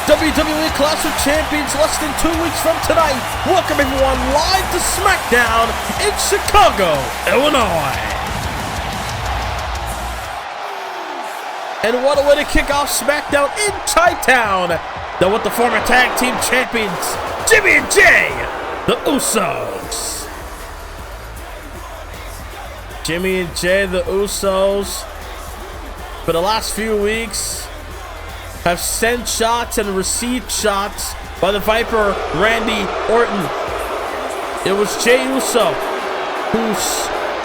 WWE Clash of Champions less than 2 weeks from tonight. Welcome everyone live to SmackDown in Chicago, Illinois. And what a way to kick off SmackDown in Chi-Town than with the former tag team champions, Jimmy and Jay, the Usos. Jimmy and Jay, the Usos, for the last few weeks, have sent shots and received shots by the Viper, Randy Orton. It was Jey Uso who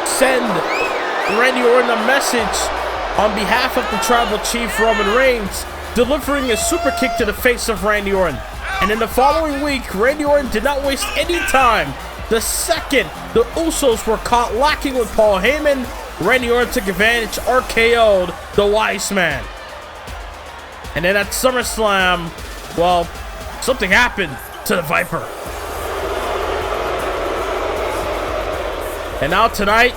sent Randy Orton a message on behalf of the Tribal Chief Roman Reigns, delivering a super kick to the face of Randy Orton. And in the following week, Randy Orton did not waste any time. The second the Usos were caught lacking with Paul Heyman, Randy Orton took advantage, RKO'd the Wise Man. And then at SummerSlam, well, something happened to the Viper. And now tonight,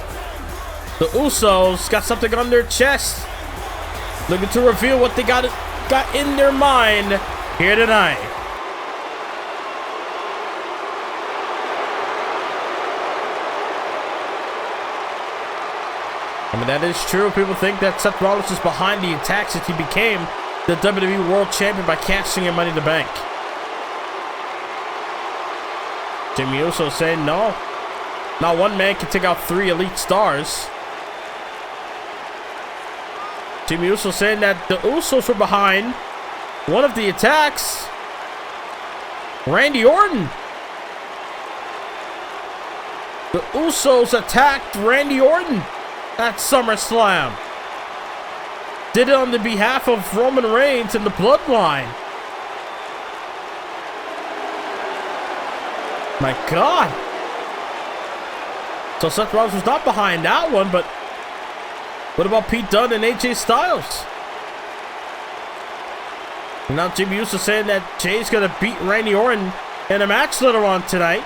the Usos got something on their chest, looking to reveal what they got in their mind here tonight. I mean, that is true. People think that Seth Rollins is behind the attacks as he became the WWE World Champion by cashing in Money in the Bank. Jimmy Uso saying no. Not one man can take out 3 elite stars. Jimmy Uso saying that the Usos were behind one of the attacks. Randy Orton. The Usos attacked Randy Orton at SummerSlam. Did it on the behalf of Roman Reigns and the Bloodline. My God. So Seth Rollins was not behind that one, but what about Pete Dunne and AJ Styles? Now Jimmy Uso saying that Jay's gonna beat Randy Orton in a match later on tonight.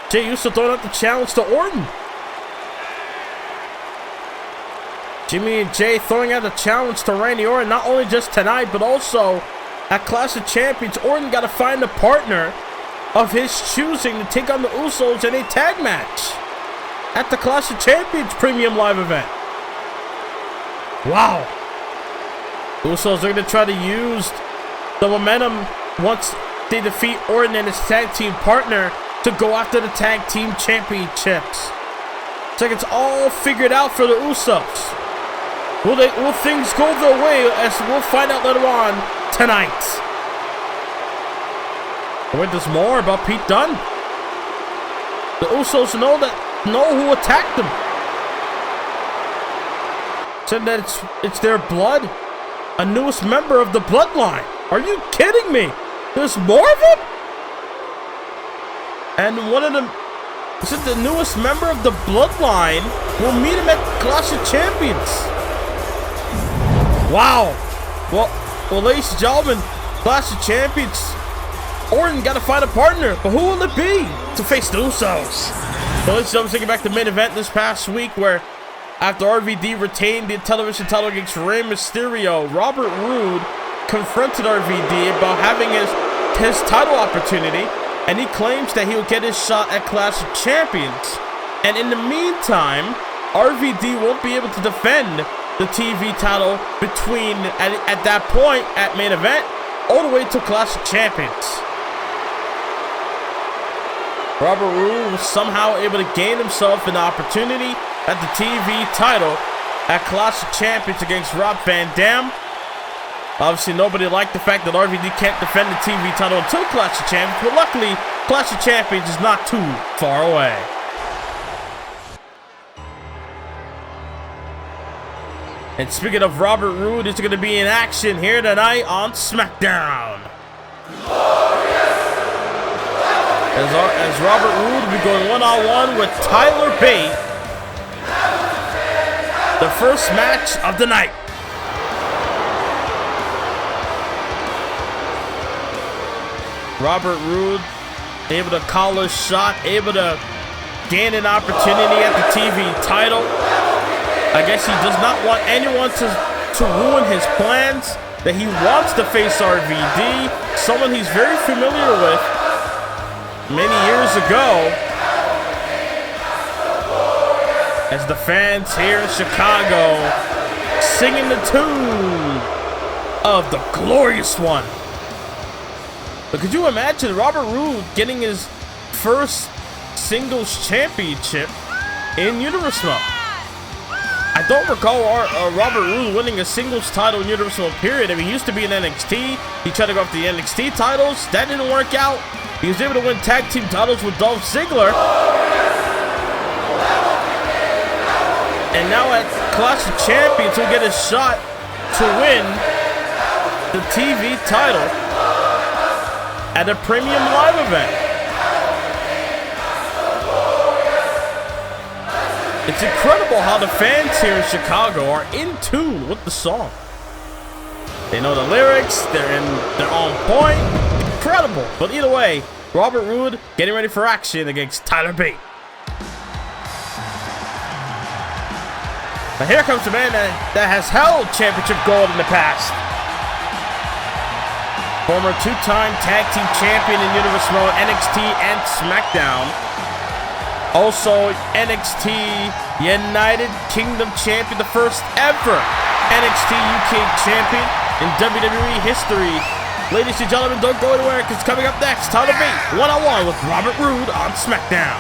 Jey Uso throwing out the challenge to Orton. Jimmy and Jay throwing out the challenge to Randy Orton, not only just tonight, but also at Clash of Champions. Orton got to find a partner of his choosing to take on the Usos in a tag match at the Clash of Champions Premium Live event. Wow. The Usos are going to try to use the momentum once they defeat Orton and his tag team partner to go after the tag team championships. It's like it's all figured out for the Usos. Will things go their way, as we'll find out later on tonight. Wait, there's more about Pete Dunne. The Usos know who attacked them. Said that it's their blood, a newest member of the Bloodline. Are you kidding me? There's more of it? And one of them, said the newest member of the Bloodline will meet him at Clash of Champions. Wow. Well, ladies and gentlemen, Clash of Champions. Orton got to find a partner, but who will it be to face the Usos? So ladies and gentlemen, taking back the main event this past week, where after RVD retained the television title against Rey Mysterio, Robert Roode confronted RVD about having his title opportunity, and he claims that he will get his shot at Clash of Champions. And in the meantime, RVD won't be able to defend the TV title between, at that point, at main event, all the way to Clash of Champions. Robert Roode was somehow able to gain himself an opportunity at the TV title at Clash of Champions against Rob Van Dam. Obviously, nobody liked the fact that RVD can't defend the TV title until Clash of Champions, but luckily, Clash of Champions is not too far away. And speaking of Robert Roode, is going to be in action here tonight on SmackDown. As Robert Roode will be going one-on-one with Tyler Bate. The first match of the night. Robert Roode able to call a shot, able to gain an opportunity at the TV title. I guess he does not want anyone to ruin his plans. that he wants to face RVD, someone he's very familiar with many years ago. As the fans here in Chicago singing the tune of the Glorious One. But could you imagine Robert Roode getting his first singles championship in Universal? I don't recall Robert Roode winning a singles title in Universal, period. I mean, he used to be in NXT. He tried to go after the NXT titles. That didn't work out. He was able to win tag team titles with Dolph Ziggler. And now at Clash of Champions, he'll get a shot to win the TV title at a premium live event. It's incredible how the fans here in Chicago are in tune with the song. They know the lyrics, they're on point. Incredible. But either way, Robert Roode getting ready for action against Tyler Bate. Now here comes the man that has held championship gold in the past. Former two-time tag team champion in Universal, NXT and SmackDown. Also NXT United Kingdom champion, the first ever NXT UK champion in WWE history. Ladies and gentlemen, don't go anywhere because coming up next, Tyler Bate one-on-one with Robert Roode on SmackDown.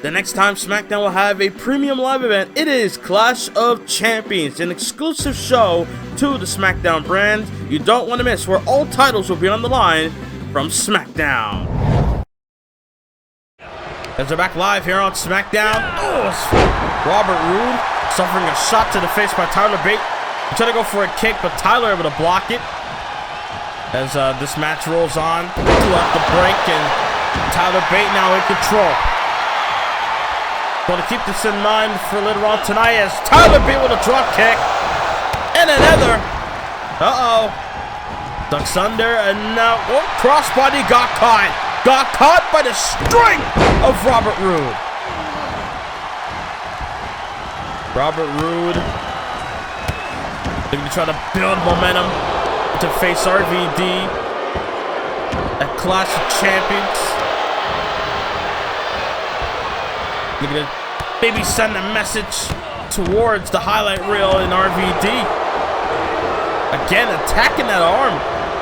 The next time SmackDown will have a premium live event, it is Clash of Champions, an exclusive show to the SmackDown brand you don't want to miss, where all titles will be on the line from SmackDown. As we're back live here on SmackDown, Robert Roode suffering a shot to the face by Tyler Bate. He tried to go for a kick, but Tyler able to block it. As this match rolls on throughout the break, and Tyler Bate now in control. Want to keep this in mind for later on tonight as Tyler Bate with a drop kick. And another. Ducks under, and now crossbody got caught. Got caught by the strength of Robert Roode. Robert Roode looking to try to build momentum to face RVD at Clash of Champions. Looking to maybe send a message towards the highlight reel in RVD. Again, attacking that arm,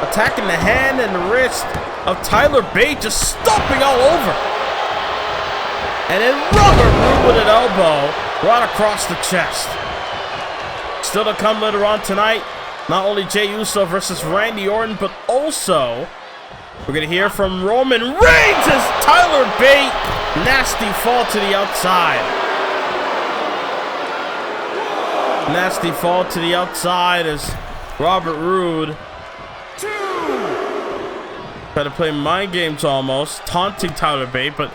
attacking the hand and the wrist of Tyler Bate, just stomping all over. And then Robert Roode with an elbow right across the chest. Still to come later on tonight, not only Jey Uso versus Randy Orton, but also we're going to hear from Roman Reigns as Tyler Bate nasty fall to the outside. Nasty fall to the outside as Robert Roode try to play mind games almost, taunting Tyler Bate, but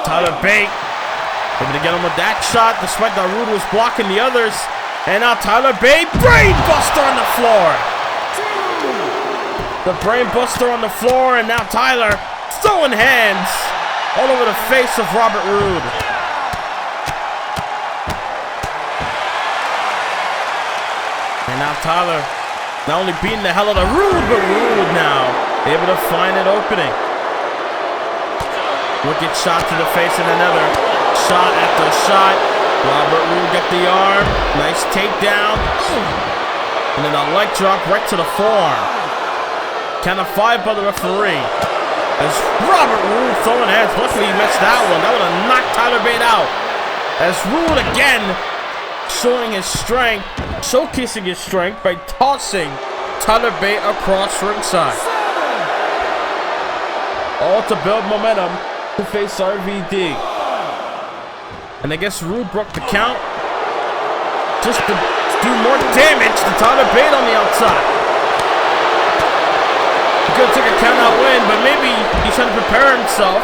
Tyler Bate able to get him with that shot despite that Roode was blocking the others. And now Tyler Bate, brain buster on the floor. The brain buster on the floor, and now Tyler throwing hands all over the face of Robert Roode. And now Tyler not only beating the hell out of Roode, but Roode now able to find an opening. Wicked shot to the face and another shot after shot. Robert Roode get the arm. Nice takedown. And then a leg drop right to the forearm. Count of 5 by the referee. As Robert Roode throwing hands. Luckily he missed that one. That would have knocked Tyler Bate out. As Roode again showing his strength, showcasing his strength by tossing Tyler Bate across ringside. All to build momentum to face RVD. And I guess Roode broke the count just to do more damage to Tyler Bate on the outside. He could have took a count out win, but maybe he's trying to prepare himself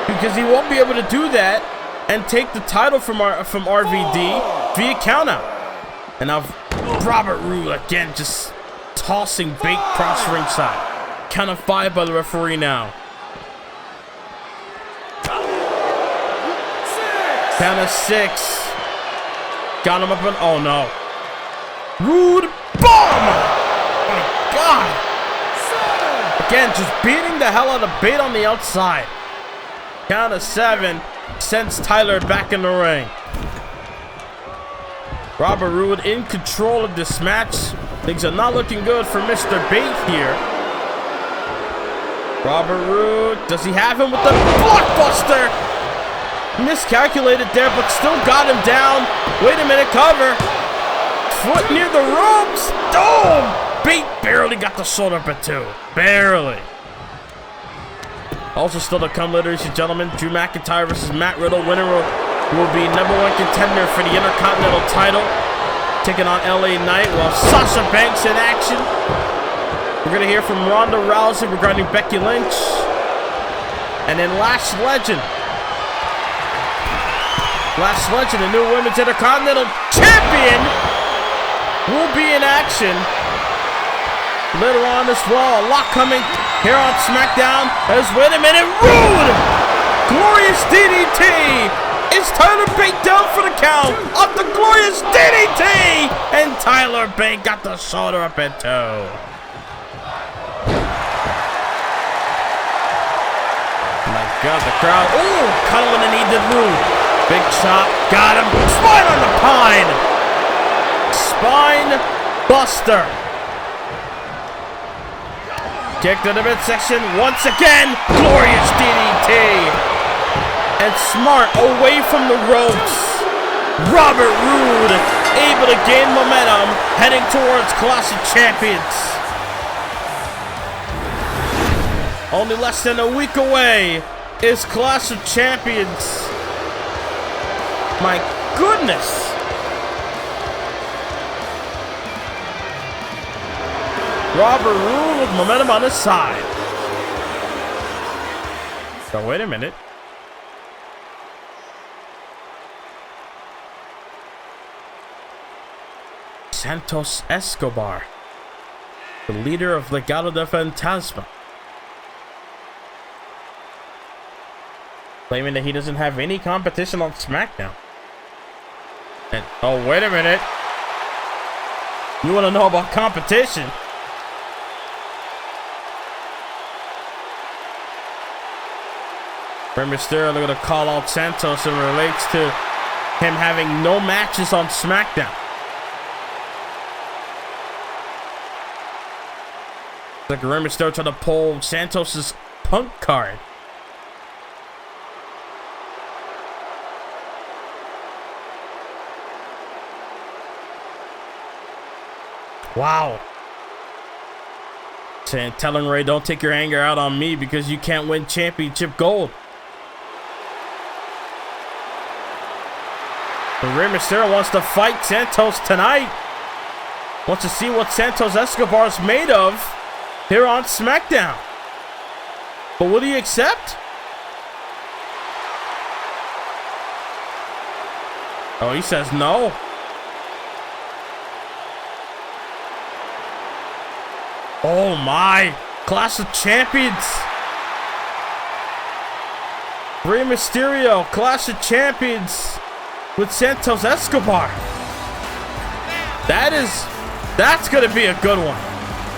because he won't be able to do that and take the title from RVD via count out. And now Robert Roode again just tossing Bate across ringside. Count of 5 by the referee now. Count of 6. Got him up and oh no. Roode, bomb! My God. Again, just beating the hell out of Bate on the outside. Count of 7 sends Tyler back in the ring. Roode in control of this match. Things are not looking good for Mr. Bate here. Roode, does he have him with the blockbuster? Miscalculated there, but still got him down. Wait a minute, cover. Foot near the ropes. Boom! Bate barely got the shoulder up at 2. Barely. Also still to come, ladies and gentlemen, Drew McIntyre versus Matt Riddle. Winner will be #1 contender for the Intercontinental title, taking on LA Knight, while Sasha Banks in action. We're going to hear from Ronda Rousey regarding Becky Lynch. And then Lash Legend. Lash Legend, the new Women's Intercontinental Champion, will be in action later on as well. A lot coming here on SmackDown. Wait a minute, Roode! Glorious DDT! Is Tyler Bate down for the count? Up the glorious DDT! And Tyler Bate got the shoulder up at 2. My God, the crowd. Oh, kind of when they needed Roode. Big chop, got him. Spine on the pine. Spine buster. Kick to the midsection once again. Glorious DDT. And smart away from the ropes. Roode able to gain momentum heading towards Clash of Champions. Only less than a week away is Clash of Champions. My goodness. Roode with momentum on his side. So wait a minute. Santos Escobar, the leader of Legado del Fantasma, claiming that he doesn't have any competition on SmackDown. And oh, wait a minute. You want to know about competition? Rey Mysterio going to call out Santos and relates to him having no matches on SmackDown. Like Rey Mysterio trying to pull Santos's Punk card. Wow. Telling Rey, don't take your anger out on me because you can't win championship gold. But Rey Mysterio wants to fight Santos tonight. Wants to see what Santos Escobar is made of here on SmackDown. But will he accept? Oh, he says no. Oh my! Clash of Champions! Rey Mysterio, Clash of Champions with Santos Escobar. That's gonna be a good one.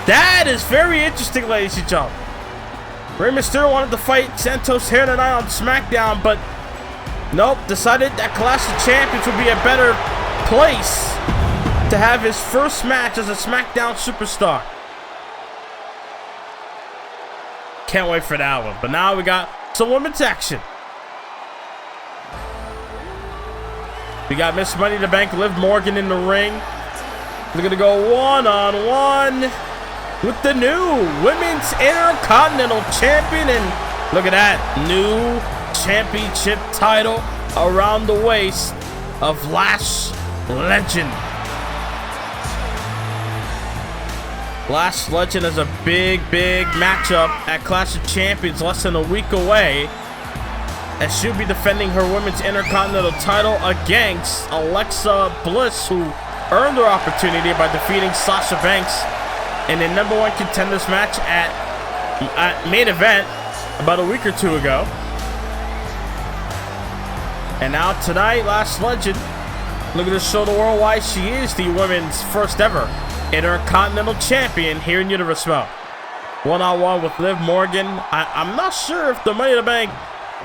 That is very interesting, ladies and gentlemen. Rey Mysterio wanted to fight Santos here tonight on SmackDown, but nope, decided that Clash of Champions would be a better place to have his first match as a SmackDown superstar. Can't wait for that one. But now we got some women's action. We got Miss Money in the Bank, Liv Morgan in the ring. We're going to go one-on-one with the new Women's Intercontinental Champion. And look at that, new championship title around the waist of Lash Legend. Lash Legend is a big matchup at Clash of Champions, less than a week away, as she'll be defending her Women's Intercontinental title against Alexa Bliss, who earned her opportunity by defeating Sasha Banks in the #1 Contenders match at main event about a week or two ago. And now tonight, Lash Legend Looking to show the world why she is the women's first ever Intercontinental Champion here in Universe Mode. One-on-one with Liv Morgan. I'm not sure if the Money in the Bank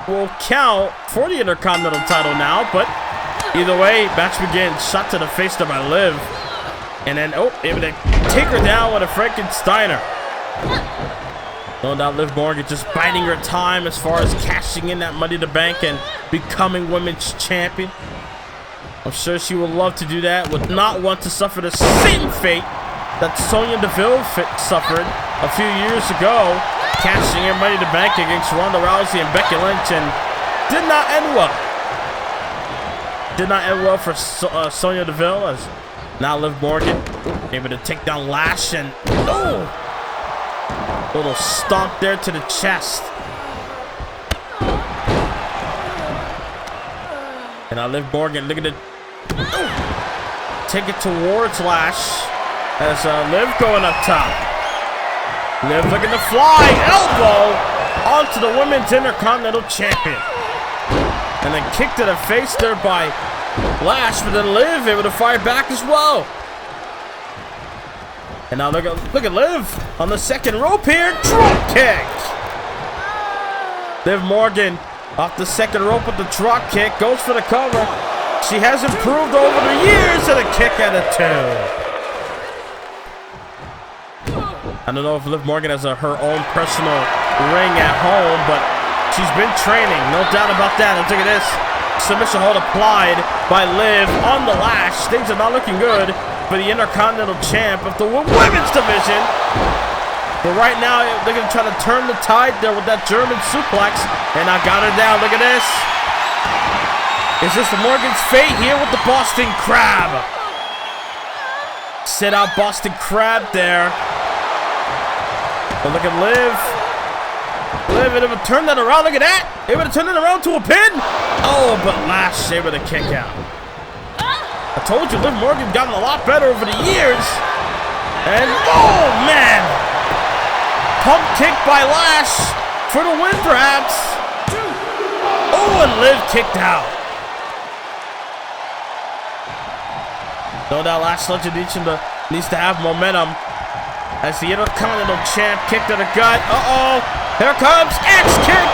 will count for the Intercontinental title now, but either way, match begins. Shot to the face there by Liv. And then, able to take her down with a Frankensteiner. No doubt Liv Morgan just biding her time as far as cashing in that Money in the Bank and becoming women's champion. I'm sure she would love to do that, would not want to suffer the same fate that Sonya Deville suffered a few years ago, cashing in Money in the Bank against Ronda Rousey and Becky Lynch, and did not end well. Did not end well for Sonya Deville, as now Liv Morgan able to take down Lash, and little stomp there to the chest. And now Liv Morgan looking to take it towards Lash. As Liv going up top. Liv looking to fly. Elbow onto the Women's Intercontinental Champion. And then kick to the face there by Lash. But then Liv able to fire back as well. And now look at Liv on the second rope here. Drop kick. Liv Morgan off the second rope with the drop kick. Goes for the cover. She has improved over the years and a kick out of two. I don't know if Liv Morgan has her own personal ring at home, but she's been training, no doubt about that. And look at this. Submission hold applied by Liv on the Lash. Things are not looking good for the Intercontinental Champ of the Women's Division. But right now, they're going to try to turn the tide there with that German suplex. And I got her down. Look at this. Is this Morgan's fate here with the Boston Crab? Sit out Boston Crab there. But look at Liv. Liv able to turn that around. Look at that. Able to turn it around to a pin. Oh, but Lash able to kick out. I told you, Liv Morgan gotten a lot better over the years. And, oh, man. Pump kick by Lash for the win, perhaps. Oh, and Liv kicked out. No doubt Lash Legend needs to have momentum. As the Intercontinental Champ kick to the gut. Here comes X kick.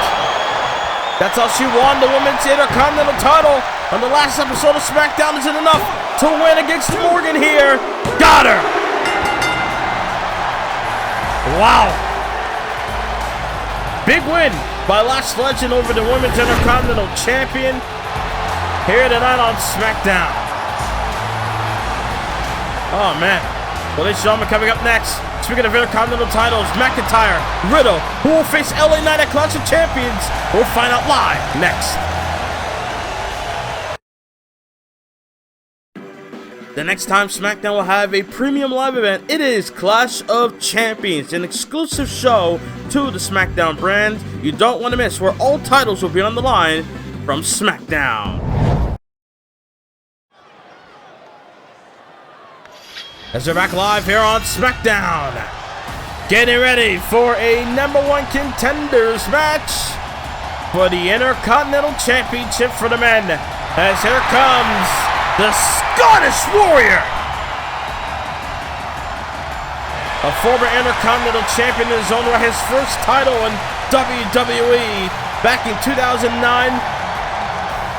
That's how she won the Women's Intercontinental title on the last episode of SmackDown. Isn't enough to win against Morgan here. Got her. Wow. Big win by Lash Legend over the Women's Intercontinental Champion here tonight on SmackDown. Oh, man. Well, ladies and gentlemen, coming up next, speaking of Intercontinental titles, McIntyre, Riddle, who will face LA Knight at Clash of Champions. We'll find out live next. The next time SmackDown will have a premium live event, it is Clash of Champions, an exclusive show to the SmackDown brand. You don't want to miss, where all titles will be on the line from SmackDown. As they're back live here on SmackDown, getting ready for a #1 Contenders match for the Intercontinental Championship for the men. As here comes the Scottish Warrior, a former Intercontinental Champion in his own right, his first title in WWE back in 2009.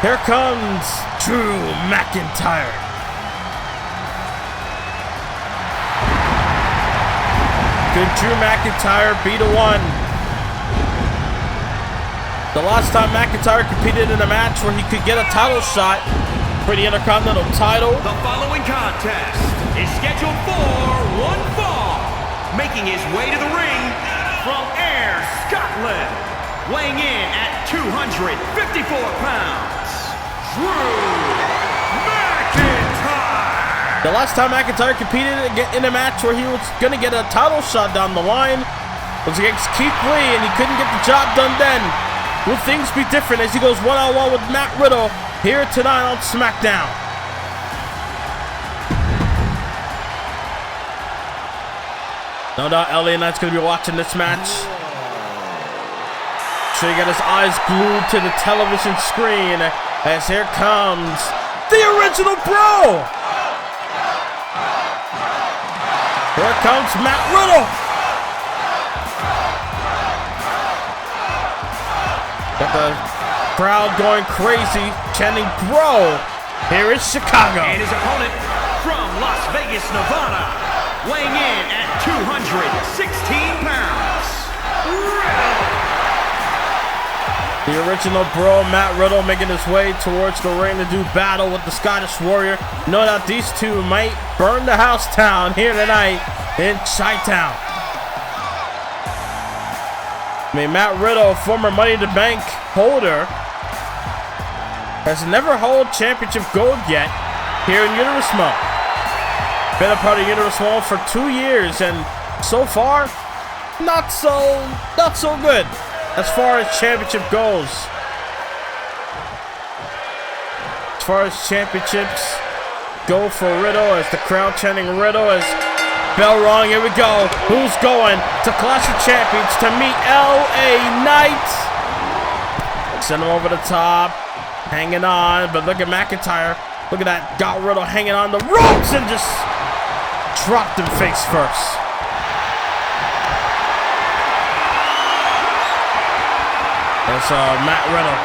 Here comes Drew McIntyre. Could Drew McIntyre be the one? The last time McIntyre competed in a match where he could get a title shot for the Intercontinental title. The following contest is scheduled for one fall. Making his way to the ring from Ayr, Scotland, weighing in at 254 pounds, Drew McIntyre. The last time McIntyre competed in a match where he was going to get a title shot down the line was against Keith Lee, and he couldn't get the job done then. Will things be different as he goes one-on-one with Matt Riddle here tonight on SmackDown? No doubt LA Knight's going to be watching this match. So he got his eyes glued to the television screen as here comes The original Bro. Here comes Matt Riddle. Got the crowd going crazy, chanting Bro. Here is Chicago. And his opponent from Las Vegas, Nevada, weighing in at 216 pounds, Riddle. The original Bro, Matt Riddle, making his way towards the ring to do battle with the Scottish Warrior. No doubt these two might burn the house down here tonight in Chi-Town. I mean, Matt Riddle, former Money in the Bank holder, has never held championship gold yet here in Universe Mode. Been a part of Universe Mode for 2 years, and so far, not so good as far as championship goes. As far as championships go for Riddle, as the crowd chanting Riddle, as bell rung, here we go. Who's going to Clash of Champions to meet LA Knight? Send him over the top, hanging on, but look at McIntyre. Look at that, got Riddle hanging on the ropes and just dropped him face first. There's Matt Riddle.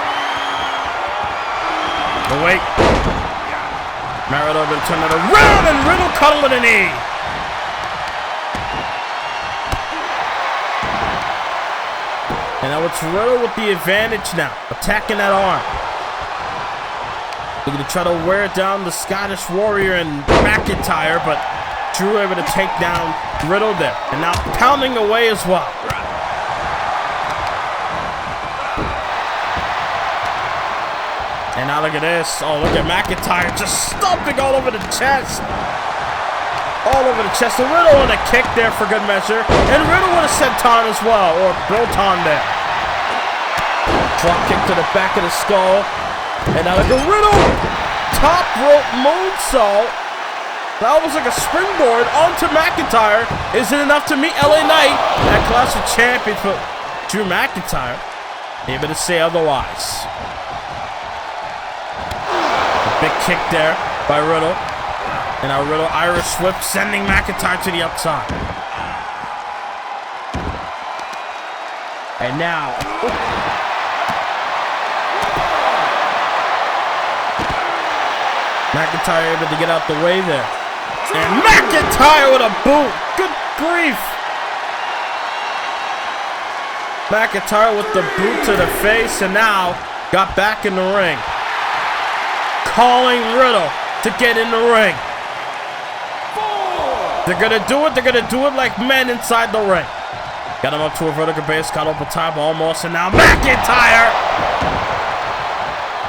But wait. Matt Riddle going to turn it around, and Riddle caught him with a knee. And now it's Riddle with the advantage now, attacking that arm. They're going to try to wear down the Scottish Warrior and McIntyre, but Drew able to take down Riddle there. And now pounding away as well. And now look at this. Oh, look at McIntyre just stomping all over the chest. All over the chest. And Riddle with a kick there for good measure. And Riddle with a senton as well, or Broton there. Drop kick to the back of the skull. And now look at Riddle. Top rope moonsault. That was like a springboard onto McIntyre. Is it enough to meet LA Knight at Clash of Champions? But Drew McIntyre able to say otherwise. Big kick there by Riddle. And now Riddle Irish whip, sending McIntyre to the outside. And now, McIntyre able to get out the way there. And McIntyre with a boot. Good grief. McIntyre with the boot to the face, and now got back in the ring. Calling Riddle to get in the ring. They're gonna do it. They're gonna do it like men inside the ring. Got him up to a vertical base, got up on top almost, and now McIntyre!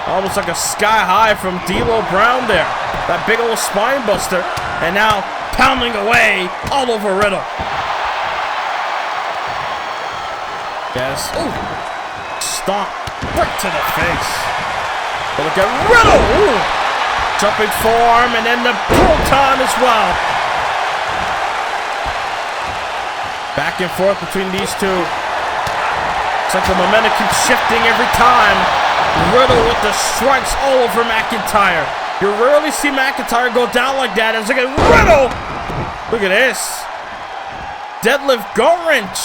Almost like a sky high from D'Lo Brown there. That big old spine buster. And now pounding away all over Riddle. Yes. Ooh. Stomp right to the face. But look at Riddle. Ooh. Jumping forearm, and then the Proton as well. Back and forth between these two. It's like the momentum keeps shifting every time. Riddle with the strikes all over McIntyre. You rarely see McIntyre go down like that. As look at Riddle. Look at this. Deadlift gut wrench.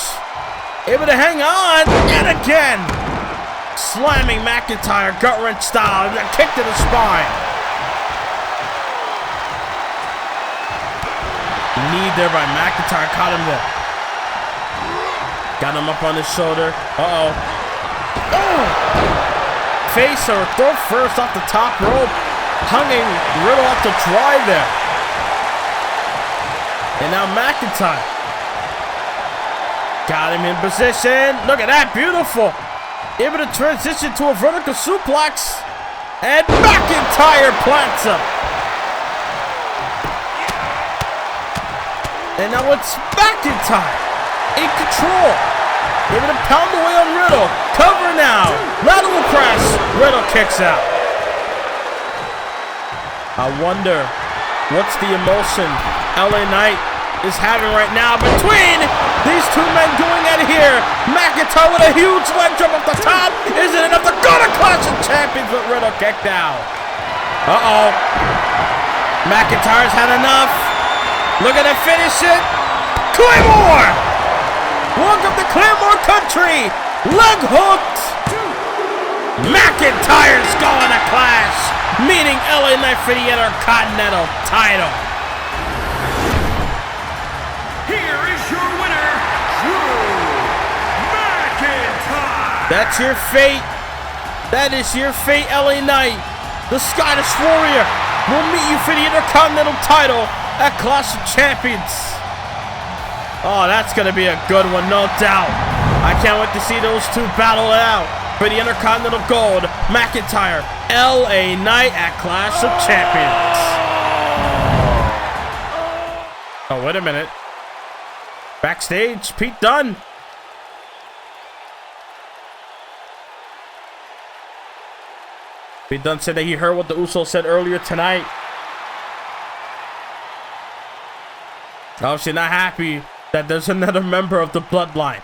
Able to hang on. And again. Slamming McIntyre gut wrench style. And a kick to the spine. Knee there by McIntyre. Caught him there. Got him up on his shoulder. Uh-oh. Oh! Face or throw first off the top rope. Hanging Riddle off to dry there. And now McIntyre. Got him in position. Look at that. Beautiful. Able to transition to a vertical suplex. And McIntyre plants him. And now it's McIntyre. In control. Able to pound away on Riddle. Cover now. Lateral press. Riddle kicks out. I wonder what's the emotion LA Knight is having right now between these two men going at it here. McIntyre with a huge leg drop off the top. Is it enough to go to Clash of Champions, but Riddle kicked out. Uh-oh. McIntyre's had enough. Looking to finish it. Claymore! Welcome to Claymore Country. Leg hooked. McIntyre's going to Clash, meeting LA Knight for the Intercontinental title. Here is your winner, Drew McIntyre. That's your fate. That is your fate, LA Knight. The Scottish Warrior will meet you for the Intercontinental title at Clash of Champions. Oh, that's going to be a good one, no doubt. I can't wait to see those two battle it out for the Intercontinental Gold. McIntyre, LA Knight at Clash of Champions. Oh, wait a minute. Backstage, Pete Dunne. Pete Dunne said that he heard what the Usos said earlier tonight. Obviously not happy that there's another member of the Bloodline.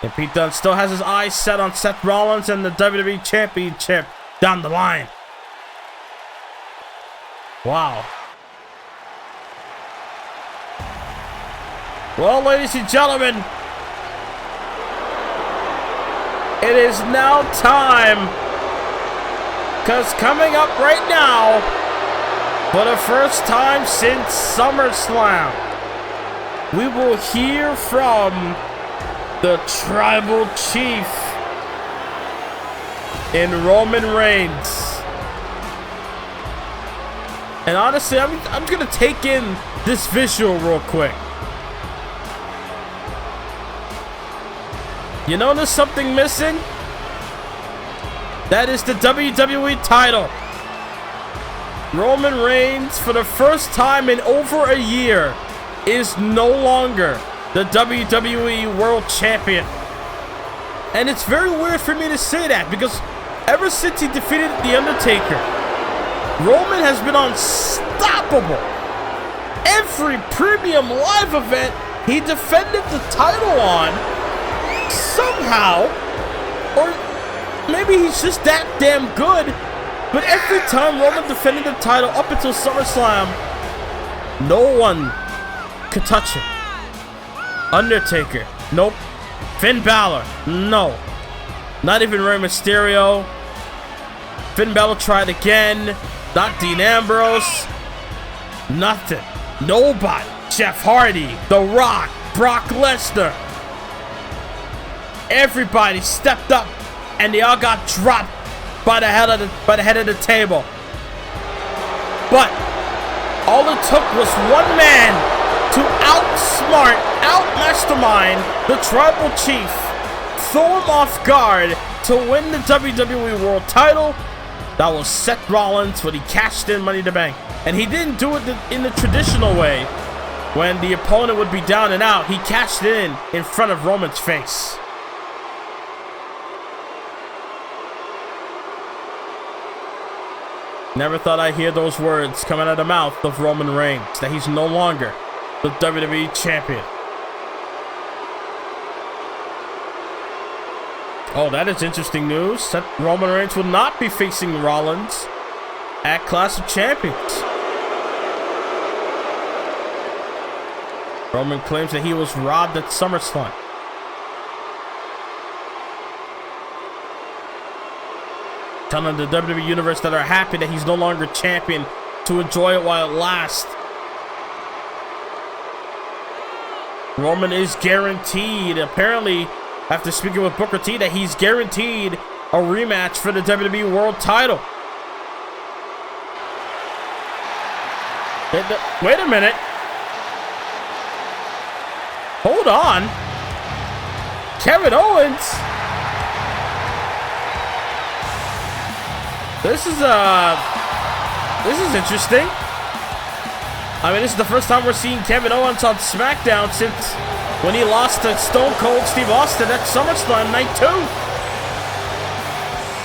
And Pete Dunne still has his eyes set on Seth Rollins and the WWE Championship down the line. Wow. Well, ladies and gentlemen, it is now time, because coming up right now, for the first time since SummerSlam, we will hear from the Tribal Chief in Roman Reigns. And honestly, I'm gonna take in this visual real quick. You know there's something missing? That is the WWE title. Roman Reigns, for the first time in over a year, is no longer the WWE World Champion. And it's very weird for me to say that, because ever since he defeated The Undertaker, Roman has been unstoppable. Every premium live event he defended the title on, somehow, or maybe he's just that damn good, but every time Roman defended the title up until SummerSlam, no one could touch him. Undertaker, nope. Finn Balor, no. Not even Rey Mysterio. Finn Balor tried again. Not Dean Ambrose. Nothing. Nobody. Jeff Hardy, The Rock, Brock Lesnar. Everybody stepped up, and they all got dropped by the head of the table. But all it took was one man to outsmart, out-mastermind the Tribal Chief, throw him off guard to win the WWE World title. That was Seth Rollins when he cashed in Money in the Bank. And he didn't do it in the traditional way. When the opponent would be down and out, he cashed it in front of Roman's face. Never thought I'd hear those words coming out of the mouth of Roman Reigns, that he's no longer the WWE Champion. Oh, that is interesting news. That Roman Reigns will not be facing Rollins at Clash of Champions. Roman claims that he was robbed at SummerSlam. Telling the WWE Universe that are happy that he's no longer champion to enjoy it while it lasts. Roman is guaranteed, apparently, after speaking with Booker T, that he's guaranteed a rematch for the WWE World title. Wait a minute. Hold on. Kevin Owens. This is interesting. I mean, this is the first time we're seeing Kevin Owens on SmackDown since when he lost to Stone Cold Steve Austin at SummerSlam Night 2.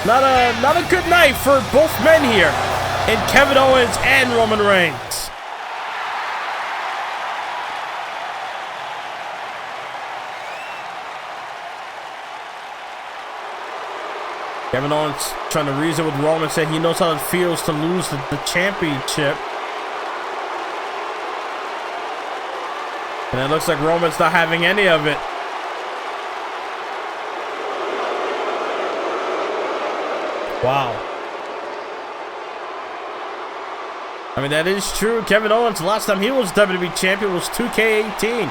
Not a good night for both men here in Kevin Owens and Roman Reigns. Kevin Owens trying to reason with Roman, said he knows how it feels to lose the championship. And it looks like Roman's not having any of it. Wow. I mean, that is true. Kevin Owens, the last time he was WWE champion was 2K18.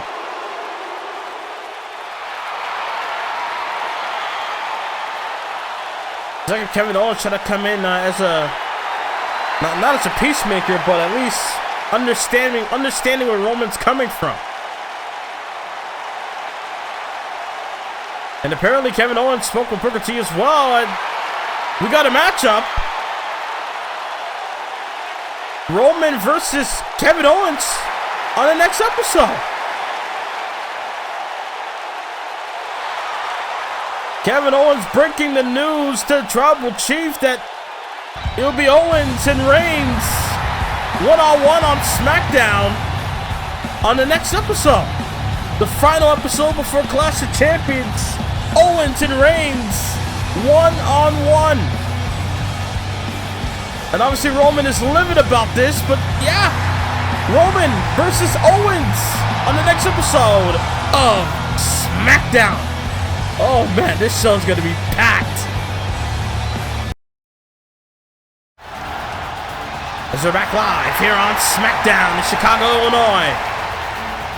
It's like Kevin Owens trying to come in as a, not as a peacemaker, but at least understanding where Roman's coming from. And apparently Kevin Owens spoke with Booker T as well, and we got a matchup. Roman versus Kevin Owens on the next episode. Kevin Owens breaking the news to the Tribal Chief that it'll be Owens and Reigns one-on-one on SmackDown on the next episode. The final episode before Clash of Champions. Owens and Reigns one-on-one. And obviously Roman is livid about this, but yeah, Roman versus Owens on the next episode of SmackDown. Oh man, this show's gonna be packed. As we're back live here on SmackDown in Chicago, Illinois.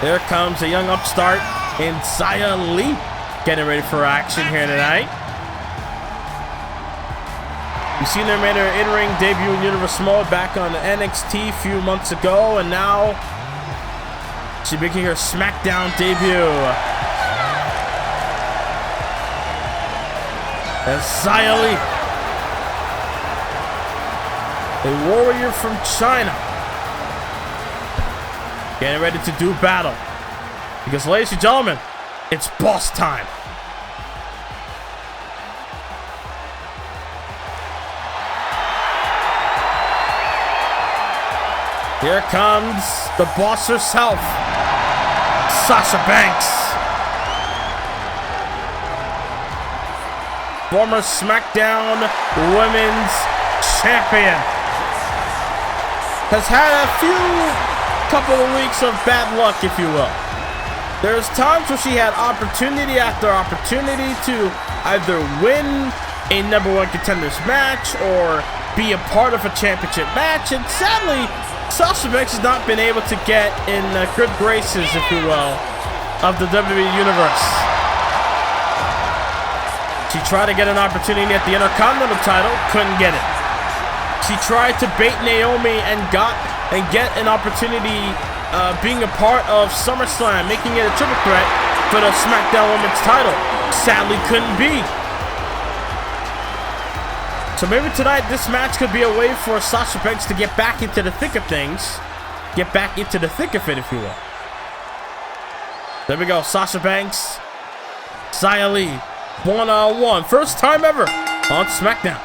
There comes a young upstart in Xia Li, getting ready for action here tonight. We've seen her made her in-ring debut in Universe Mode back on NXT a few months ago, and now she's making her SmackDown debut. As Xia Li, a warrior from China, getting ready to do battle. Because, ladies and gentlemen, it's boss time. Here comes the boss herself, Sasha Banks. Former SmackDown Women's Champion. Has had a couple of weeks of bad luck, if you will. There's times where she had opportunity after opportunity to either win a No.1 Contenders match or be a part of a championship match, and sadly, Sasha Banks has not been able to get in good graces, if you will, of the WWE Universe. She tried to get an opportunity at the Intercontinental title, couldn't get it. She tried to bait Naomi and get an opportunity being a part of SummerSlam, making it a triple threat for the SmackDown Women's title. Sadly, couldn't be. So maybe tonight this match could be a way for Sasha Banks to get back into the thick of things. Get back into the thick of it, if you will. There we go, Sasha Banks, Xia Li, one-on-one. First time ever on SmackDown.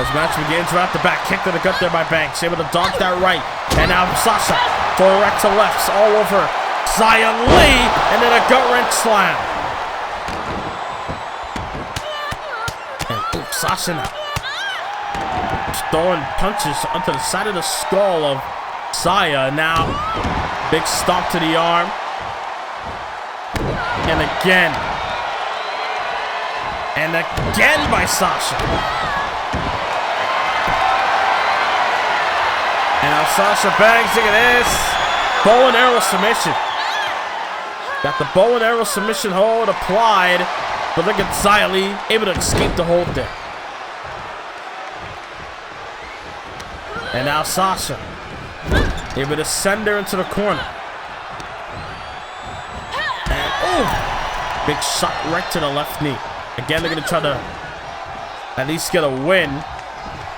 As match begins right the back. Kick to the gut there by Banks. Able to dodge that right. And now Sasha for a right to lefts all over Xia Li. And then a gut wrench slam. And Sasha now just throwing punches onto the side of the skull of Xia. Now big stomp to the arm. And again. And again by Sasha. And now Sasha Banks, look at this. Bow and arrow submission. Got the bow and arrow submission hold applied. But look at Xia Li able to escape the hold there. And now Sasha able to send her into the corner. And oh, big shot right to the left knee. Again, they're going to try to at least get a win.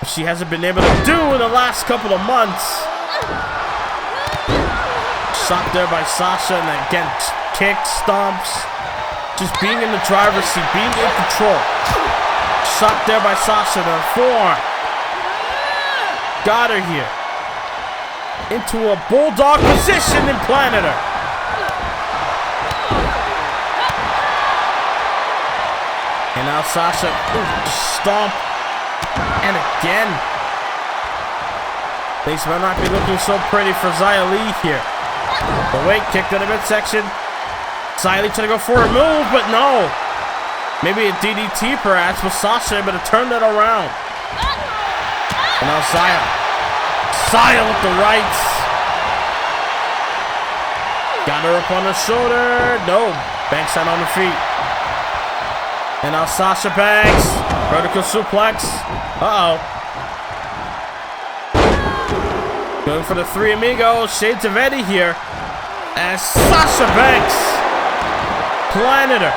She hasn't been able to do in the last couple of months. Shot there by Sasha, and again, kick, stomps. Just being in the driver's seat, being in control. Shot there by Sasha, the forearm. Got her here. Into a bulldog position and planted her. And now Sasha, stomp. And again. Things might not be looking so pretty for Xia Li here. But wait, kick to the midsection. Xia Li trying to go for a move, but no. Maybe a DDT perhaps, but Sasha able to turn that around. And now Xia. Xia with the rights. Got her up on the shoulder. No. Banks out on the feet. And now Sasha Banks. Vertical suplex. Uh-oh. Going for the three amigos. Shades of Eddie here. As Sasha Banks planted her.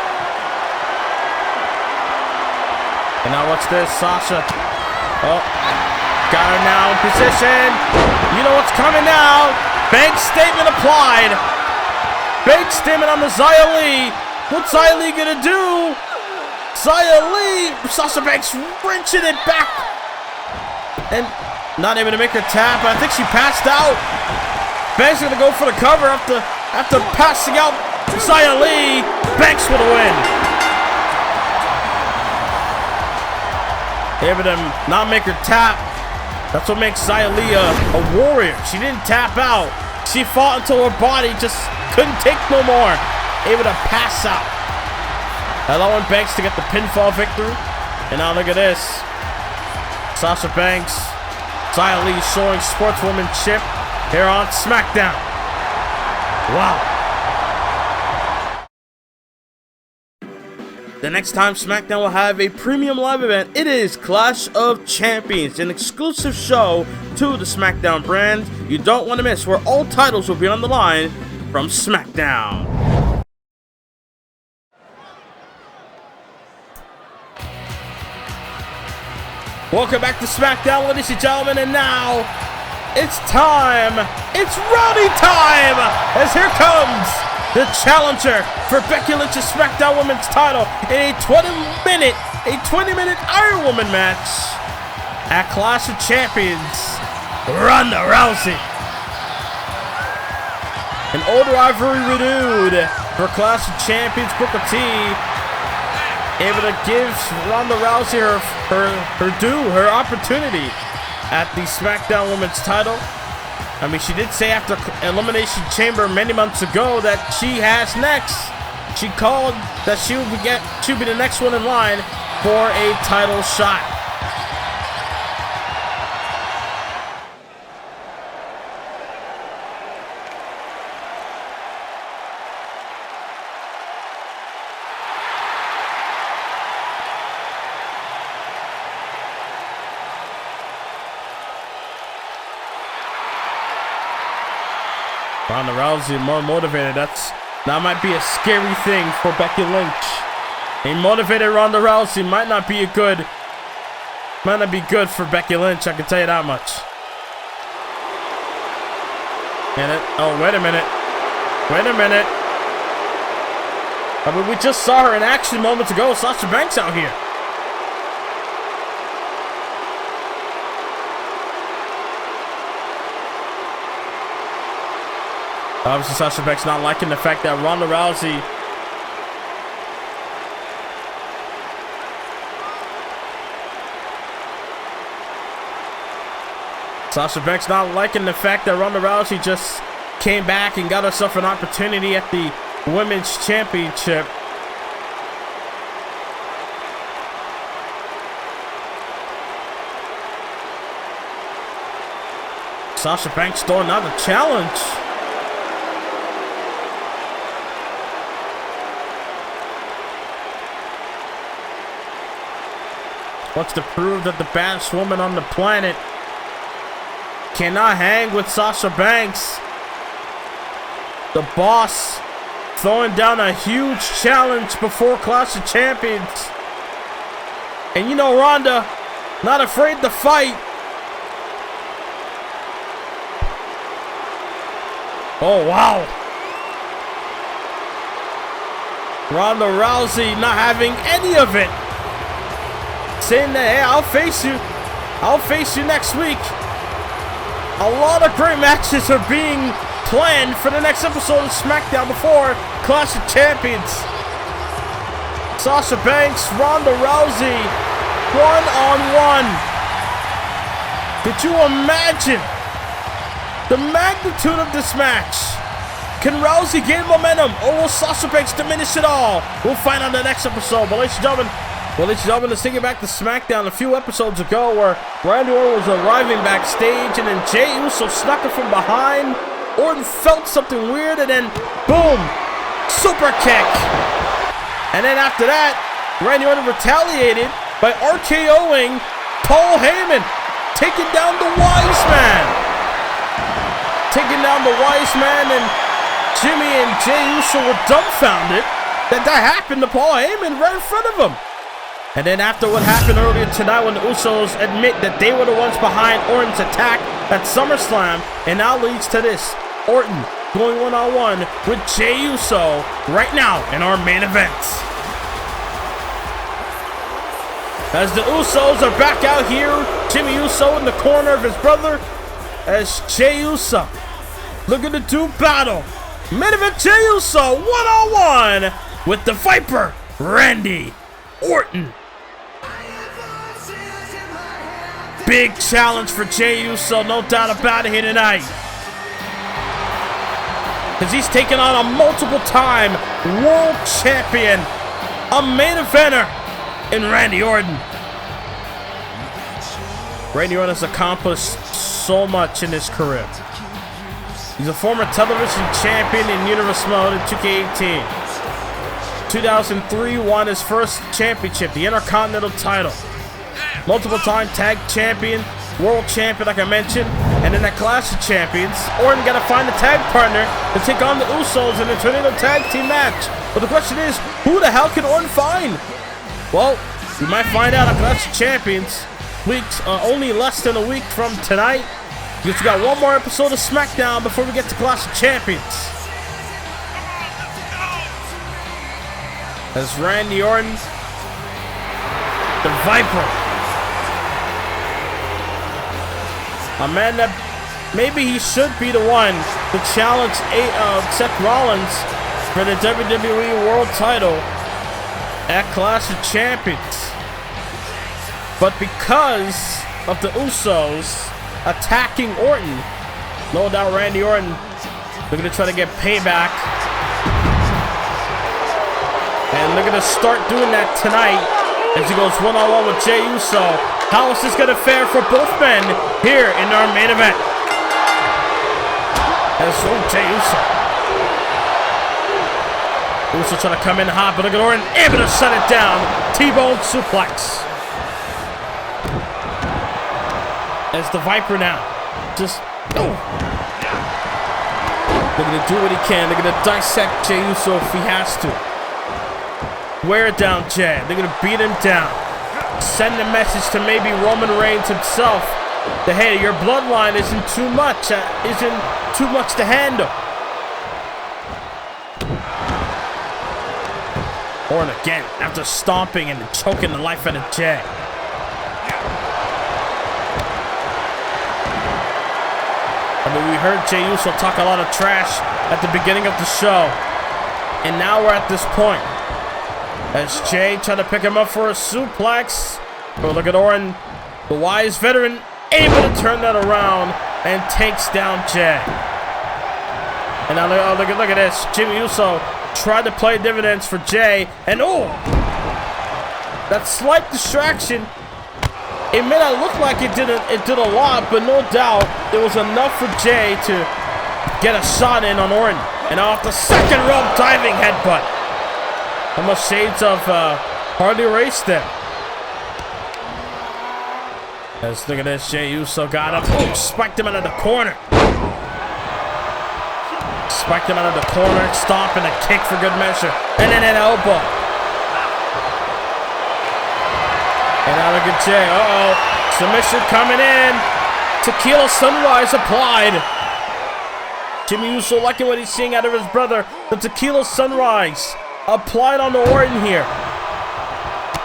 And now what's this? Sasha. Oh. Got her now in position. You know what's coming now. Banks statement applied. Banks statement on the Xia Li. What's Xia Li gonna do? Xia Li. Sasha Banks wrenching it back. And not able to make her tap. I think she passed out. Banks gonna go for the cover after passing out Xia Li. Banks with a win. Able to not make her tap. That's what makes Xia Li a warrior. She didn't tap out. She fought until her body just couldn't take no more. Able to pass out. Allowing Banks to get the pinfall victory. And now look at this. Sasha Banks. Xia Li showing sportswomanship here on SmackDown. Wow. The next time SmackDown will have a premium live event, it is Clash of Champions, an exclusive show to the SmackDown brand you don't want to miss, where all titles will be on the line from SmackDown. Welcome back to SmackDown, ladies and gentlemen, and now it's time. It's Roode time, as here comes the challenger for Becky Lynch's SmackDown Women's title in a 20-minute Iron Woman match at Clash of Champions. Ronda Rousey. An old rivalry renewed for Clash of Champions. Booker T able to give Ronda Rousey her due, her opportunity at the SmackDown Women's title. I mean, she did say after Elimination Chamber many months ago that she has next. She called that she'll be the next one in line for a title shot. Ronda Rousey more motivated. That might be a scary thing for Becky Lynch. A motivated Ronda Rousey might not be good for Becky Lynch. I can tell you that much. Oh, wait a minute. I mean, we just saw her in action moments ago. Sasha Banks out here. Obviously, Sasha Banks not liking the fact that Ronda Rousey just came back and got herself an opportunity at the Women's Championship. Sasha Banks throwing out the challenge. Wants to prove that the baddest woman on the planet cannot hang with Sasha Banks. The boss throwing down a huge challenge before Clash of Champions. And you know Ronda, not afraid to fight. Oh, wow. Ronda Rousey not having any of it. Saying that, hey, I'll face you next week. A lot of great matches are being planned for the next episode of SmackDown before Clash of Champions. Sasha Banks, Ronda Rousey, one-on-one. Could you imagine the magnitude of this match? Can Rousey gain momentum, or will Sasha Banks diminish it all? We'll find out in the next episode. But ladies and gentlemen, let's take it back to SmackDown a few episodes ago where Randy Orton was arriving backstage, and then Jey Uso snuck him from behind. Orton felt something weird, and then boom, super kick. And then after that, Randy Orton retaliated by RKOing Paul Heyman, taking down the Wise Man. And Jimmy and Jey Uso were dumbfounded that happened to Paul Heyman right in front of them. And then after what happened earlier tonight when the Usos admit that they were the ones behind Orton's attack at SummerSlam, and now leads to this. Orton going one-on-one with Jey Uso right now in our main event. As the Usos are back out here, Jimmy Uso in the corner of his brother, as Jey Uso looking to do battle. Main event, Jey Uso one-on-one with the Viper, Randy Orton. Big challenge for Jey Uso, no doubt about it here tonight. Because he's taking on a multiple-time world champion, a main eventer in Randy Orton. Randy Orton has accomplished so much in his career. He's a former television champion in Universe Mode in 2K18. 2003 won his first championship, the Intercontinental title. Multiple-time tag champion, world champion like I mentioned, and in that Clash of Champions, Orton got to find a tag partner to take on the Usos in a tornado tag team match. But the question is, who the hell can Orton find? Well, we might find out on Clash of Champions. Only less than a week from tonight. Because we got one more episode of SmackDown before we get to Clash of Champions. As Randy Orton, the Viper, a man that maybe he should be the one to challenge Seth Rollins for the WWE World Title at Clash of Champions. But because of the Usos attacking Orton, no doubt Randy Orton looking to try to get payback. And they're going to start doing that tonight as he goes one-on-one with Jey Uso. How is this going to fare for both men here in our main event? As Jey Uso. Uso trying to come in hot, but look at Orton able to shut it down. T-bone suplex. As the Viper now, just they're gonna do what he can. They're gonna dissect Jey Uso if he has to. Wear it down, Jey. They're gonna beat him down. Send a message to maybe Roman Reigns himself that hey, your bloodline isn't too much to handle. Orton again after stomping and choking the life out of Jey. I mean, we heard Jey Uso talk a lot of trash at the beginning of the show. And now we're at this point. As Jey trying to pick him up for a suplex. Oh, look at Orton, the wise veteran, able to turn that around and takes down Jey. And now look at this. Jimmy Uso tried to play dividends for Jey. And that slight distraction. It may not look like it did a lot, but no doubt it was enough for Jey to get a shot in on Orton. And off the second rope diving headbutt. Almost shades of Harley Race there. Let's look at this. Jey Uso got him. Oh, spiked him out of the corner. Spiked him out of the corner. Stomp and a kick for good measure. And then an elbow. And now look at Jey. Submission coming in. Tequila Sunrise applied. Jimmy Uso liking what he's seeing out of his brother. The Tequila Sunrise applied on the Orton here.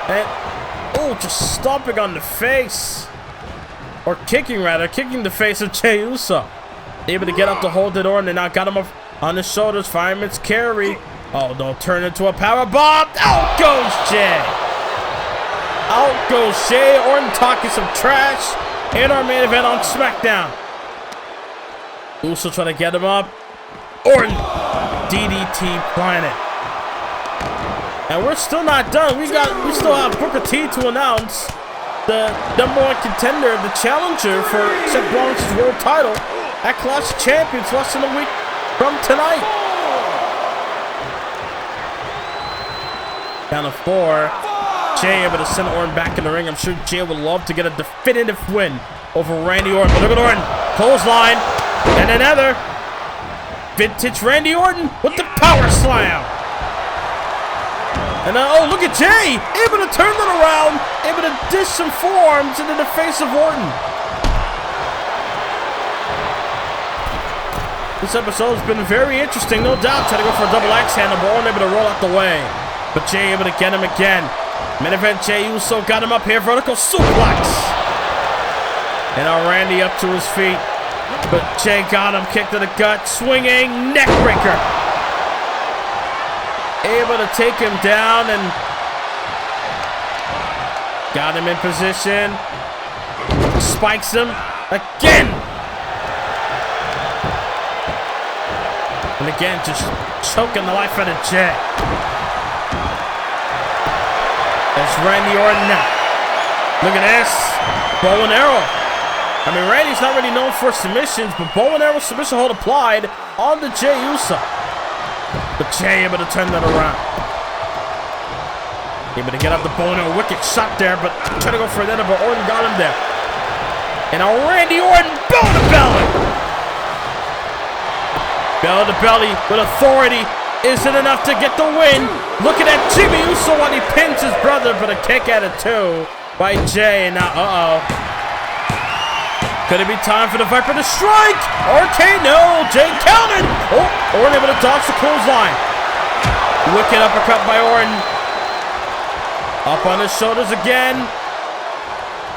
And, just stomping on the face. Or kicking, rather. Kicking the face of Jey Uso. Able to get up to hold it Orton. And now got him up on his shoulders. Fireman's carry. Oh, no, turn into a power bomb. Out goes Jay. Out goes Jay. Orton talking some trash in our main event on SmackDown. Uso trying to get him up. Orton, DDT Planet. And we're still not done. We still have Booker T to announce the #1 contender, the challenger for Seth Rollins' world title at Clash of Champions less than a week from tonight. Down to 4. Jay able to send Orton back in the ring. I'm sure Jay would love to get a definitive win over Randy Orton. But look at Orton. Clothesline. And another. Vintage Randy Orton with the power slam. And oh, look at Jay. Able to turn that around. Able to dish some forearms into the face of Orton. This episode has been very interesting, no doubt. Trying to go for a double axe handle, but Orton able to roll out the way. But Jay able to get him again. Main event, Jey Uso got him up here. Vertical suplex. And now Randy up to his feet. But Jay got him. Kick to the gut. Swinging neck breaker. Able to take him down and got him in position. Spikes him again. And again, just choking the life out of Jay. There's Randy Orton now. Look at this. Bow and arrow. I mean, Randy's not really known for submissions, but bow and arrow submission hold applied on the Jey Uso. But Jay able to turn that around. Able to get up the bow and arrow. Wicked shot there, but trying to go for that, but Orton got him there. And now Randy Orton, belly to belly. Belly to belly with authority. Isn't enough to get the win. Looking at Jimmy Uso while he pins his brother, but a kick out of 2 by Jay. And now, could it be time for the Viper to strike? No. Jay counted. Oh, Orton able to dodge the clothesline. Wicked uppercut by Orton. Up on his shoulders again.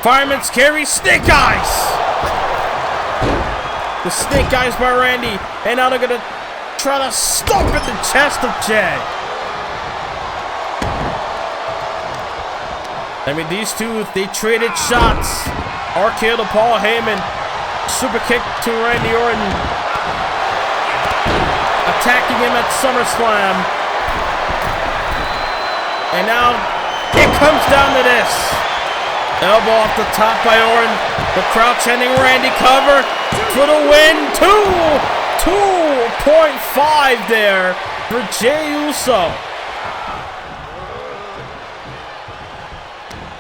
Fireman's carry. Snake eyes. The snake eyes by Randy. And now they're going to try to stomp at the chest of Jay. I mean, these two, they traded shots. RKO to Paul Heyman. Super kick to Randy Orton. Attacking him at SummerSlam. And now it comes down to this. Elbow off the top by Orton. The crowd chanting Randy cover for the win. 2.5 there for Jey Uso.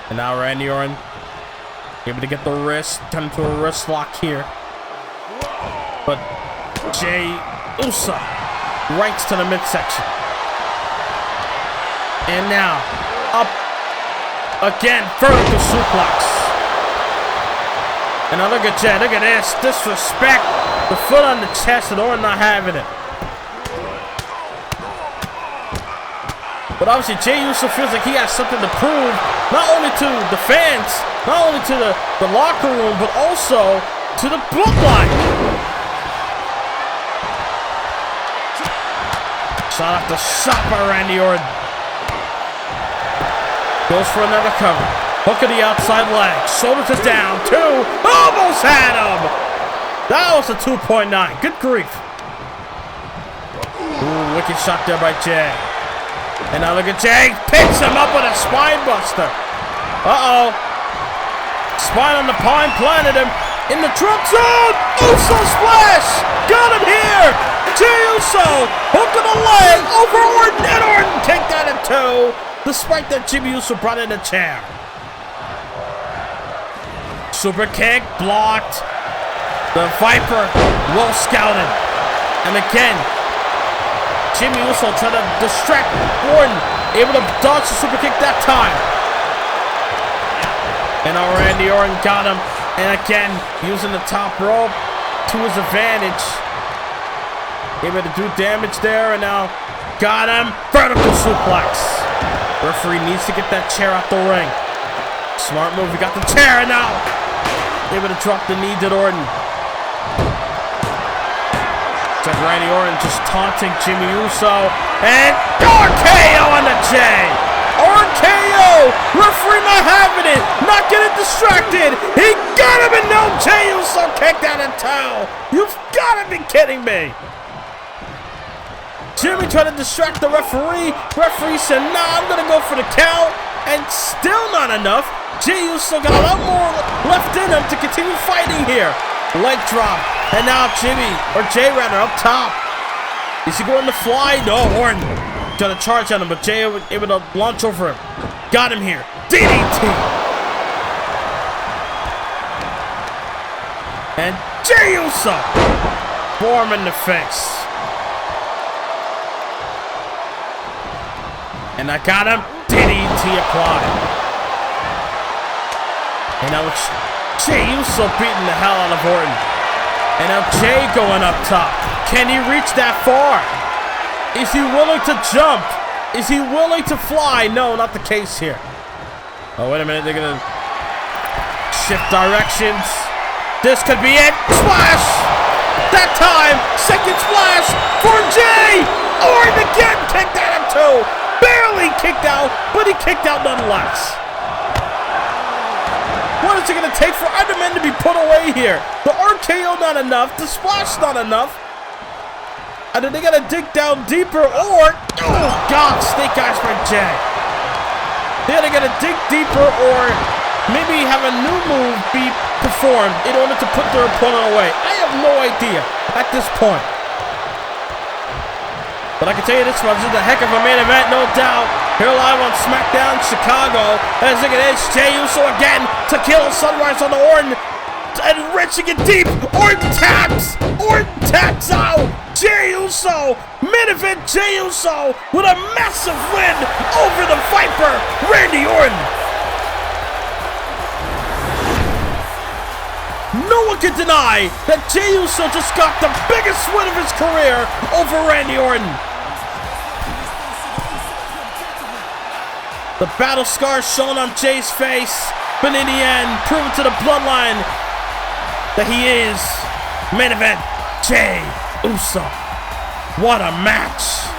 And now Randy Orton able to get the wrist, turn into a wrist lock here. But Jey Uso right to the midsection. And now up again, vertical suplex. And now look at Jay, look at this, disrespect. The foot on the chest and Orton not having it. But obviously Jey Uso feels like he has something to prove, not only to the fans, not only to the locker room, but also to the Bloodline. Shot after shot by Randy Orton. Goes for another cover. Hook of the outside leg. Shoulders it down. 2. Almost had him. That was a 2.9. Good grief. Ooh, wicked shot there by Jay. And now look at Jay. Picks him up with a spine buster. Spine on the pine, planted him in the drop zone. Uso splash. Got him here. Jey Uso. Hook of the leg over Orton. And Orton take that at 2. Despite that, Jimmy Uso brought in a chair. Super kick blocked. The Viper well scouted. And again, Jimmy Uso trying to distract Orton. Able to dodge the super kick that time. And now Randy Orton got him. And again, using the top rope to his advantage. Able to do damage there. And now got him. Vertical suplex. Referee needs to get that chair out the ring. Smart move. He got the chair. And now able to drop the knee to Orton. Check Randy Orton just taunting Jimmy Uso. And RKO on the J. RKO. Referee not having it. Not getting distracted. He got him and no Jey Uso kicked out of towel. You've got to be kidding me. Jimmy tried to distract the referee. Referee said, nah, I'm going to go for the count. And still not enough. Jey Uso got a lot more left in him to continue fighting here. Leg drop. And now Jay rather up top. Is he going to fly? No, Orton trying to charge on him, but Jay able to launch over him. Got him here. DDT. And Jey Uso. Form in the face. And I got him. DDT applied. And now it's Jey Uso beating the hell out of Orton. And now Jay going up top. Can he reach that far? Is he willing to jump? Is he willing to fly? No, not the case here. Oh, wait a minute. They're going to shift directions. This could be it. Splash! That time, second splash for Jay! Orton again kicked out of two. Barely kicked out, but he kicked out nonetheless. What is it going to take for either men to be put away here? The RKO not enough. The splash not enough. And then they got to dig down deeper or... Oh, God. Snake eyes by Jay. They got to dig deeper or maybe have a new move be performed in order to put their opponent away. I have no idea at this point. But I can tell you this one, this is a heck of a main event, no doubt. Here live on SmackDown Chicago. As they get Edge, Jey Uso again to kill Sunrise on the Orton. And wrenching it deep. Orton taps. Orton taps out. Jey Uso. Main event Jey Uso with a massive win over the Viper, Randy Orton. No one can deny that Jey Uso just got the biggest win of his career over Randy Orton. The battle scars shown on Jay's face, but in the end, proving to the Bloodline that he is main event Jey Uso. What a match.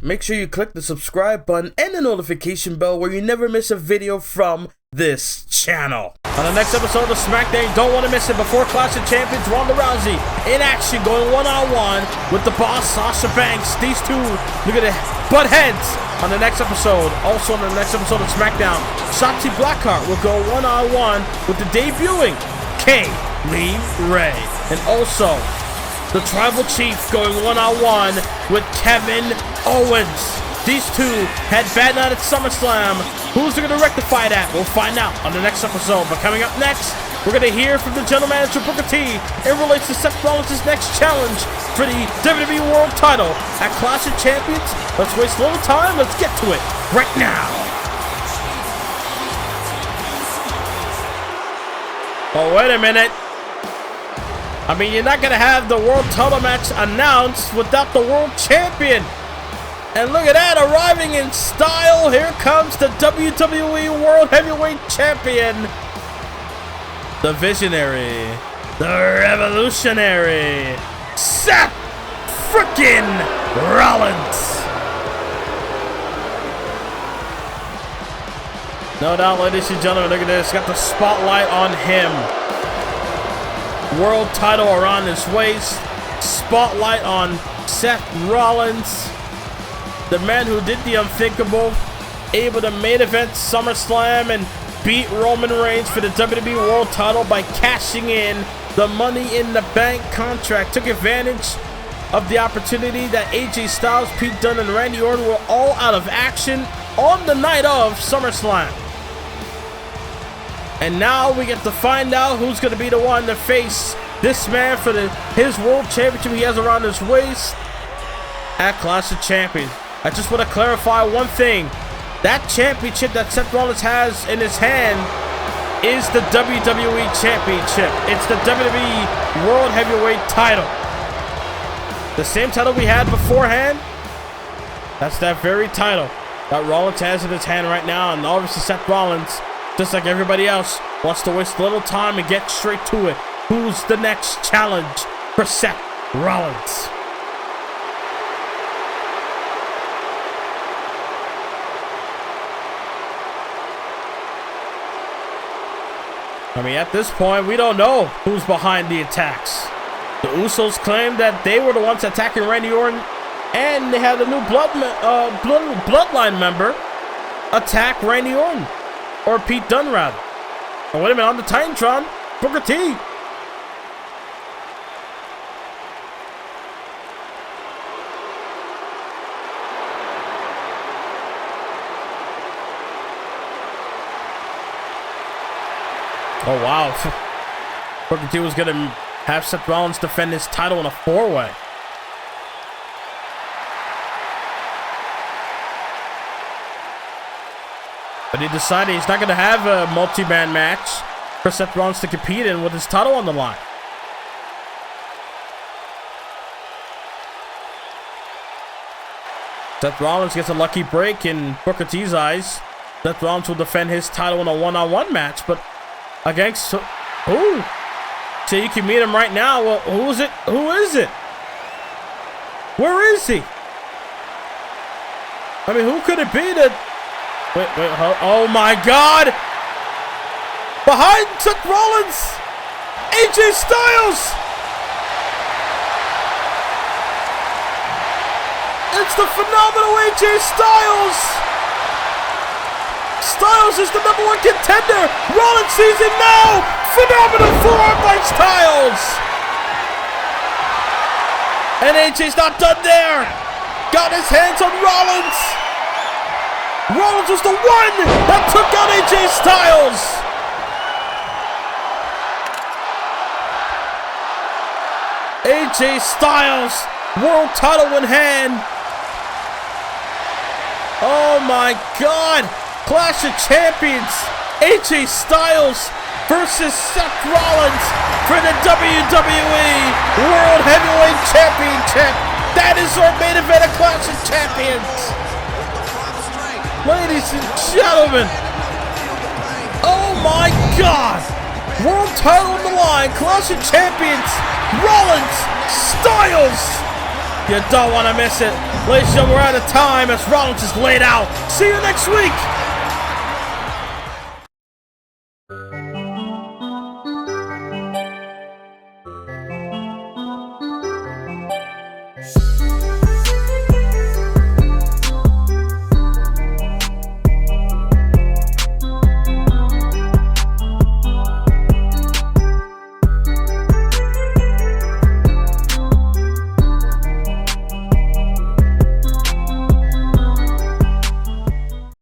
Make sure you click the subscribe button and the notification bell where you never miss a video from this channel. On the next episode of SmackDown, you don't want to miss it. Before Clash of Champions, Ronda Rousey in action, going one-on-one with the boss, Sasha Banks. These two, look at it, butt heads on the next episode. Also on the next episode of SmackDown, Shotzi Blackheart will go one-on-one with the debuting Kaylee Ray. And also, the Tribal Chief going one-on-one with Kevin Owens. These two had bad night at SummerSlam. Who's going to rectify that? We'll find out on the next episode. But coming up next, we're going to hear from the general manager, Booker T. It relates to Seth Rollins' next challenge for the WWE World Title at Clash of Champions. Let's waste a little time. Let's get to it right now. Oh, wait a minute. I mean, you're not going to have the World Title match announced without the World Champion. And look at that, arriving in style. Here comes the WWE World Heavyweight Champion. The Visionary. The Revolutionary. Seth frickin' Rollins. No doubt, ladies and gentlemen, look at this. Got the spotlight on him. World title around his waist. Spotlight on Seth Rollins. The man who did the unthinkable, able to main event SummerSlam and beat Roman Reigns for the WWE World Title by cashing in the Money in the Bank contract. Took advantage of the opportunity that AJ Styles, Pete Dunne, and Randy Orton were all out of action on the night of SummerSlam. And now we get to find out who's going to be the one to face this man for his World Championship he has around his waist at Clash of Champions. I just want to clarify one thing. That championship that Seth Rollins has in his hand is the WWE Championship. It's the WWE World Heavyweight title. The same title we had beforehand. That's that very title that Rollins has in his hand right now. And obviously Seth Rollins, just like everybody else, wants to waste a little time and get straight to it. who's the next challenge for Seth Rollins. I mean, at this point, we don't know who's behind the attacks. The Usos claim that they were the ones attacking Randy Orton, and they had a new Bloodline member attack Randy Orton, or Pete Dunne, rather. Oh, wait a minute, on the Titantron, Booker T. Oh, wow. Booker T was going to have Seth Rollins defend his title in a 4-way. But he decided he's not going to have a multi-man match for Seth Rollins to compete in with his title on the line. Seth Rollins gets a lucky break in Booker T's eyes. Seth Rollins will defend his title in a one-on-one match, but against... Ooh! So you can meet him right now. Well, who is it? Who is it? Where is he? I mean, who could it be that... Wait, oh my God! Behind Seth Rollins! AJ Styles! It's the phenomenal AJ Styles! Styles is the #1 contender! Rollins sees it now! Phenomenal forearm by Styles! And AJ's not done there! Got his hands on Rollins! Rollins was the one that took out AJ Styles! AJ Styles, world title in hand. Oh my God! Clash of Champions, AJ Styles versus Seth Rollins for the WWE World Heavyweight Championship. That is our main event of Clash of Champions. Ladies and gentlemen, oh my God, world title on the line, Clash of Champions, Rollins, Styles. You don't want to miss it. Ladies and gentlemen, we're out of time as Rollins is laid out. See you next week.